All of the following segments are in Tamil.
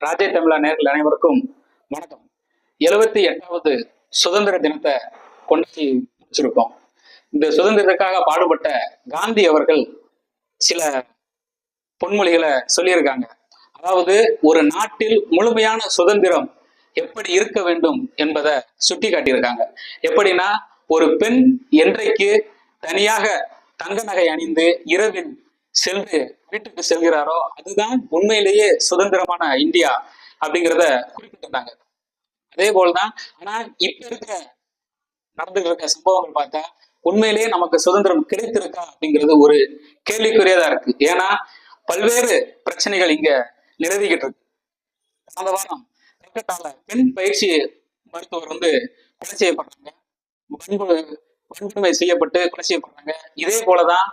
ராஜே தமிழா நேர்கள் அனைவருக்கும் வணக்கம். 78வது சுதந்திர தினத்தை கொண்டாடி முடிச்சிருக்கோம். இந்த சுதந்திரத்துக்காக பாடுபட்ட காந்தி அவர்கள் சில பொன்மொழிகளை சொல்லியிருக்காங்க. அதாவது ஒரு நாட்டில் முழுமையான சுதந்திரம் எப்படி இருக்க வேண்டும் என்பதை சுட்டி காட்டியிருக்காங்க. எப்படின்னா, ஒரு பெண் என்றைக்கு தனியாக தங்க நகை அணிந்து இரவில் சென்று வீட்டுக்கு செல்கிறாரோ அதுதான் உண்மையிலேயே சுதந்திரமான இந்தியா அப்படிங்கிறத குறிப்பிட்டிருந்தாங்க. அதே போல்தான் ஆனா இப்ப நடந்துட்டு இருக்க சம்பவங்கள் பார்த்தா உண்மையிலேயே நமக்கு சுதந்திரம் கிடைத்திருக்கா அப்படிங்கிறது ஒரு கேள்விக்குரியதா இருக்கு. ஏன்னா பல்வேறு பிரச்சனைகள் இங்க நிலவிக்கிட்டு இருக்கு. கடந்த வாரம் கல்கட்டால பெண் பயிற்சி மருத்துவர் கொலை செய்யப்படுறாங்க, வன்கொடுமை செய்யப்பட்டு கொலை செய்யப்படுறாங்க. இதே போலதான்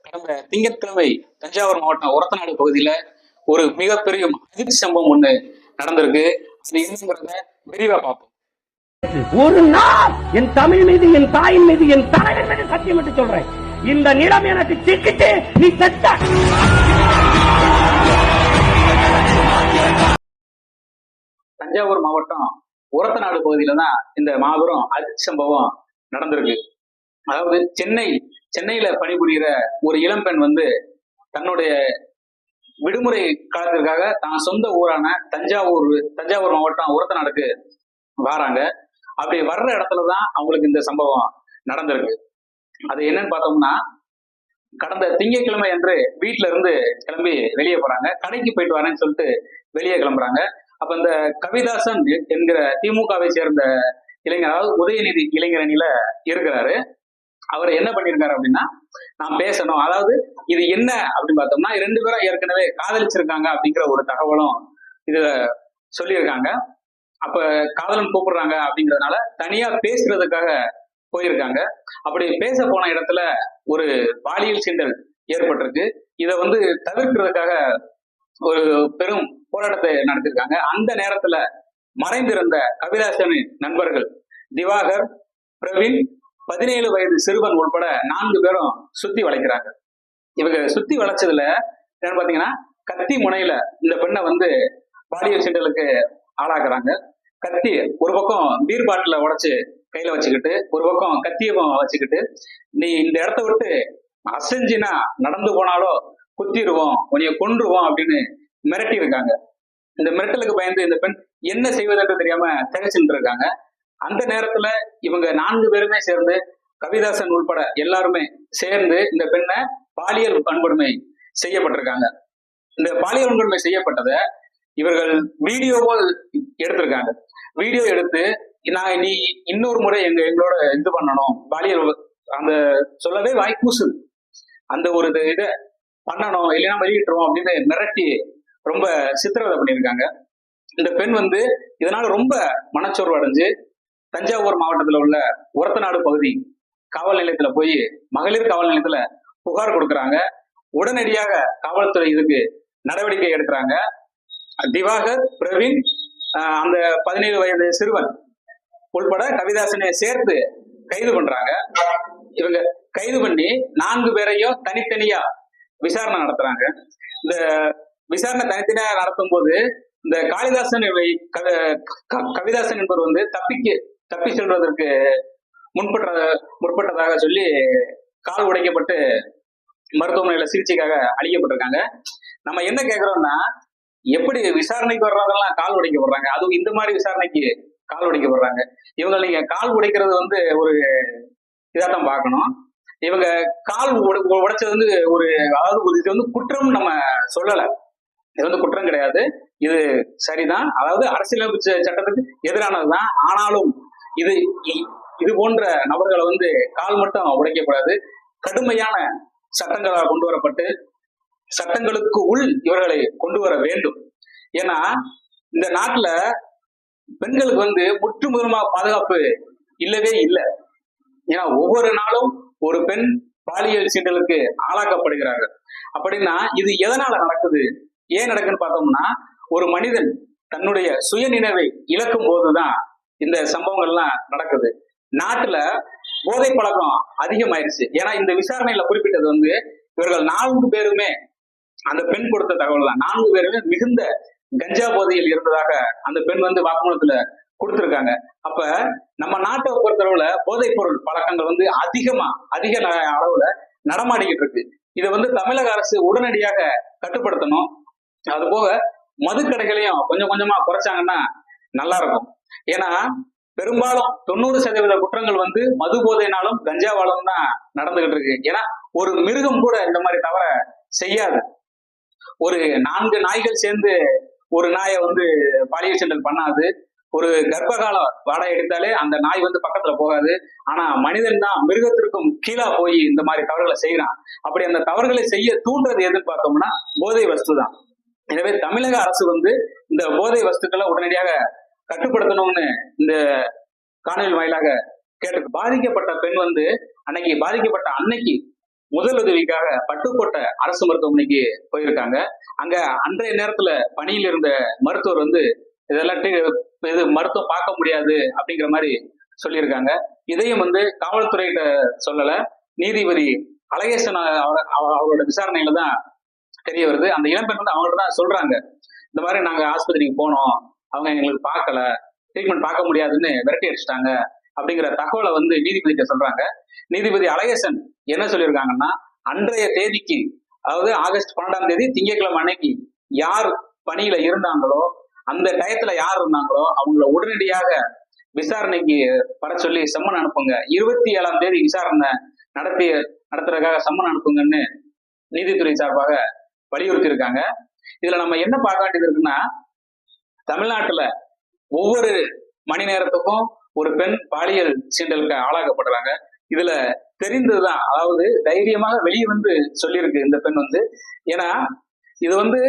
கடந்த திங்கட்கிழமை தஞ்சாவூர் மாவட்டம் ஒரத்தநாடு பகுதியில ஒரு மிகப்பெரிய அதிர்ச்சி சம்பவம் ஒண்ணு நடந்திருக்கு. அது என்னங்கிறத விரிவா பார்ப்போம். ஒரு நாள் என் தமிழ் மீது, என் தாயின் மீது, என் தலைவர் மீது சத்தியம் என்று சொல்றேன். இந்த நிலம் எனக்கு சிக்கிட்டு நீ செத்த. தஞ்சாவூர் மாவட்டம் ஒரத்தநாடு பகுதியில தான் இந்த மாபெரும் அதிர்ச்சி சம்பவம் நடந்திருக்கு. அதாவது சென்னையில பணிபுரிகிற ஒரு இளம்பெண் தன்னுடைய விடுமுறை காலத்திற்காக தான் சொந்த ஊரான தஞ்சாவூர் மாவட்டம் ஒரத்தநாடுக்கு வராங்க. அப்படி வர்ற இடத்துலதான் அவங்களுக்கு இந்த சம்பவம் நடந்திருக்கு. அது என்னன்னு பார்த்தோம்னா, கடந்த திங்கட்கிழமை அன்று வீட்டுல இருந்து கிளம்பி வெளியே போறாங்க. கடைக்கு போயிட்டு வரேன்னு சொல்லிட்டு வெளியே கிளம்புறாங்க. அப்ப இந்த கவிதாசன் என்கிற திமுகவை சேர்ந்த இளைஞர், அதாவது உதயநிதி இளைஞரணியில இருக்கிறாரு. அவர் என்ன பண்ணிருக்காரு அப்படின்னா, நான் பேசணும், அதாவது இது என்ன அப்படின்னு பார்த்தோம்னா, 2 பேரும் ஏற்கனவே காதலிச்சிருக்காங்க அப்படிங்கிற ஒரு தகவலும் இதுல சொல்லியிருக்காங்க. அப்ப காதலன் கூப்பிடுறாங்க அப்படிங்கிறதுனால தனியா பேசுறதுக்காக போயிருக்காங்க. அப்படி பேச போன இடத்துல ஒரு பாலியல் சீண்டல் ஏற்பட்டிருக்கு. இதை தவிர்க்கிறதுக்காக ஒரு பெரும் போராட்டத்தை நடத்திருக்காங்க. அந்த நேரத்துல மறைந்திருந்த கவிதாசனின் நண்பர்கள் திவாகர், பிரவீன், 17 வயது சிறுவன் உட்பட 4 பேரும் சுத்தி வளைக்கிறாங்க. இவங்க சுத்தி வளைச்சதுல என்ன பாத்தீங்கன்னா, கத்தி முனையில இந்த பெண்ணை பாலியல் சீண்டலுக்கு ஆளாக்குறாங்க. கத்தி ஒரு பக்கம் பீர் பாட்டில உடைச்சு கையில வச்சுக்கிட்டு, ஒரு பக்கம் கத்தியவும் வச்சுக்கிட்டு, நீ இந்த இடத்த விட்டு அசைஞ்சினா நடந்து போனாலோ குத்திடுவோம், உன்னைய கொன்றுவோம் அப்படின்னு மிரட்டி இருக்காங்க. இந்த மிரட்டலுக்கு பயந்து இந்த பெண் என்ன செய்வதற்கு தெரியாம திகைச்சுட்டு இருக்காங்க. அந்த நேரத்துல இவங்க 4 பேருமே சேர்ந்து, கவிதாசன் உட்பட எல்லாருமே சேர்ந்து இந்த பெண்ணை பாலியல் வன்கொடுமை செய்யப்பட்டிருக்காங்க. இந்த பாலியல் வன்கொடுமை செய்யப்பட்டதை இவர்கள் வீடியோவோ எடுத்திருக்காங்க. வீடியோ எடுத்து, நீ இன்னொரு முறை எங்களோட இது பண்ணணும், பாலியல் அந்த சொல்லவே வாய்க்கூசு, அந்த ஒரு இதை பண்ணணும், இல்லைன்னா வெளியிட்டுருவோம் அப்படின்னு மிரட்டி ரொம்ப சித்திரவதை பண்ணியிருக்காங்க. இந்த பெண் இதனால ரொம்ப மனச்சோர்வு அடைஞ்சு தஞ்சாவூர் மாவட்டத்துல உள்ள ஒரத்தநாடு பகுதி காவல் நிலையத்துல போய் மகளிர் காவல் நிலையத்துல புகார் கொடுக்கறாங்க. உடனடியாக காவல்துறை இதுக்கு நடவடிக்கை எடுக்கிறாங்க. திவாகர், பிரவீன், அந்த 17 வயது சிறுவன் உள்பட கவிதாசனை சேர்த்து கைது பண்றாங்க. இவங்க கைது பண்ணி 4 பேரையும் தனித்தனியா விசாரணை நடத்துறாங்க. இந்த விசாரணை தனித்தனியா நடத்தும் போது இந்த கவிதாசன் என்பவர் தப்பி செல்வதற்கு முற்பட்டதாக சொல்லி கால் உடைக்கப்பட்டு மருத்துவமனையில சிகிச்சைக்காக அளிக்கப்பட்டிருக்காங்க. நம்ம என்ன கேட்கிறோம்னா, எப்படி விசாரணைக்கு வர்றதெல்லாம் கால் உடைக்கப்படுறாங்க, அதுவும் இந்த மாதிரி விசாரணைக்கு கால் உடைக்கப்படுறாங்க. இவங்க நீங்க கால் உடைக்கிறது ஒரு இதாத்தான் பார்க்கணும். இவங்க கால் உடைச்சது ஒரு, அதாவது இது குற்றம் நம்ம சொல்லல, இது குற்றம் கிடையாது, இது சரிதான், அதாவது அரசியலமைப்பு சட்டத்துக்கு எதிரானதுதான். ஆனாலும் இது போன்ற நபர்களை கால் மட்டும் உடைக்கக்கூடாது. கடுமையான சட்டங்களால் கொண்டு வரப்பட்டு சட்டங்களுக்கு உள் இவர்களை கொண்டு வர வேண்டும். ஏன்னா இந்த நாட்டுல பெண்களுக்கு முற்று முதலமா பாதுகாப்பு இல்லவே இல்லை. ஏன்னா ஒவ்வொரு நாளும் ஒரு பெண் பாலியல் சீண்டலுக்கு ஆளாக்கப்படுகிறார்கள். அப்படின்னா இது எதனால நடக்குது, ஏன் நடக்குன்னு பார்த்தோம்னா, ஒரு மனிதன் தன்னுடைய சுயநினைவை இழக்கும் போதுதான் இந்த சம்பவங்கள்லாம் நடக்குது. நாட்டுல போதை பழக்கம் அதிகமாயிருச்சு. ஏன்னா இந்த விசாரணையில குறிப்பிட்டது இவர்கள் 4 பேருமே அந்த பெண் கொடுத்த தகவல் தான். 4 பேருமே மிகுந்த கஞ்சா போதையில் இருந்ததாக அந்த பெண் வந்து வாக்குமூலத்துல கொடுத்திருக்காங்க. அப்ப நம்ம நாட்டை பொறுத்தளவுல போதைப் பொருள் பழக்கங்கள் வந்து அதிக அளவுல நடமாடிக்கிட்டு இருக்கு. இதை வந்து தமிழக அரசு உடனடியாக கட்டுப்படுத்தணும். அது போக மதுக்கடைகளையும் கொஞ்சம் கொஞ்சமா குறைச்சாங்கன்னா நல்லா இருக்கும். ஏன்னா பெரும்பாலும் 90% குற்றங்கள் வந்து மது போதையினாலும் கஞ்சாவாலும் தான் நடந்துகிட்டு இருக்கு. ஏன்னா ஒரு மிருகம் கூட இந்த மாதிரி தவற செய்யாது. ஒரு 4 நாய்கள் சேர்ந்து ஒரு நாயை வந்து பாலியல் சீண்டல் பண்ணாது. ஒரு கர்ப்பகால வாடகை எடுத்தாலே அந்த நாய் வந்து பக்கத்துல போகாது. ஆனா மனிதன் தான் மிருகத்திற்கும் கீழா போய் இந்த மாதிரி தவறுகளை செய்யறான். அப்படி அந்த தவறுகளை செய்ய தூண்டுறது எதுன்னு பார்த்தோம்னா போதை வஸ்து தான். எனவே தமிழக அரசு வந்து இந்த போதை வஸ்துக்களை உடனடியாக கட்டுப்படுத்தணும்னு இந்த காணொலி வாயிலாக கேட்டு, பாதிக்கப்பட்ட பெண் வந்து பாதிக்கப்பட்ட அன்னைக்கு முதலுதவிக்காக பட்டுக்கோட்டை அரசு மருத்துவமனைக்கு போயிருக்காங்க. அங்க அன்றைய நேரத்துல பணியில் இருந்த மருத்துவர் வந்து இதெல்லாம் இது மருத்துவம் பார்க்க முடியாது அப்படிங்கிற மாதிரி சொல்லியிருக்காங்க. இதையும் வந்து காவல்துறையிட்ட சொல்லல, நீதிபதி அழகேசன் அவரோட விசாரணையில தான் தெரிய வருது. அந்த இளம்பெண் வந்து அவங்கள்ட்ட தான் சொல்றாங்க, இந்த மாதிரி நாங்க ஆஸ்பத்திரிக்கு போனோம், அவங்க எங்களுக்கு பார்க்கல, ட்ரீட்மெண்ட் பார்க்க முடியாதுன்னு விரட்டி அடிச்சிட்டாங்க அப்படிங்கிற தகவலை வந்து நீதிபதிட்ட சொல்றாங்க. நீதிபதி அழகேசன் என்ன சொல்லியிருக்காங்கன்னா, அன்றைய தேதிக்கு, அதாவது ஆகஸ்ட் 12ஆம் தேதி திங்கட்கிழமை அன்னைக்கு யார் பணியில இருந்தாங்களோ, அந்த டயத்துல யார் இருந்தாங்களோ அவங்கள உடனடியாக விசாரணைக்கு வர சொல்லி சம்மன் அனுப்புங்க, 27ஆம் தேதி விசாரணை நடத்துறதுக்காக சம்மன் அனுப்புங்கன்னு நீதித்துறை சார்பாக வலியுறுத்தி இருக்காங்க. இதுல நம்ம என்ன பார்க்க வேண்டியது இருக்குன்னா, தமிழ்நாட்டுல ஒவ்வொரு மணி நேரத்துக்கும் ஒரு பெண் பாலியல் சீண்டலுக்கு ஆளாக்கப்படுறாங்க. இதுல தெரிந்ததுதான், அதாவது தைரியமாக வெளியே வந்து சொல்லியிருக்கு இந்த பெண் வந்து. ஏன்னா இது வந்து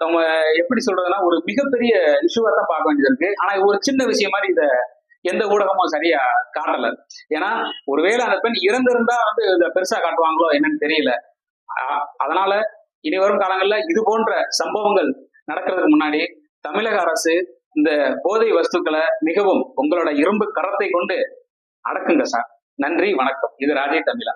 நம்ம எப்படி சொல்றதுன்னா ஒரு மிகப்பெரிய இஷ்யூவா தான் பார்க்க வேண்டியது இருக்கு. ஆனா ஒரு சின்ன விஷயம் மாதிரி இத எந்த ஊடகமும் சரியா காட்டல. ஏன்னா ஒருவேளை அந்த பெண் இறந்திருந்தா வந்து இத பெருசா காட்டுவாங்களோ என்னன்னு தெரியல. அதனால இனி வரும் காலங்கள்ல இது போன்ற சம்பவங்கள் நடக்கிறதுக்கு முன்னாடி தமிழக அரசு இந்த போதை வஸ்துக்களை மிகவும் உங்களோட இரும்பு கரத்தை கொண்டு அடக்குங்க சார். நன்றி, வணக்கம். இது ராஜே தமிழா.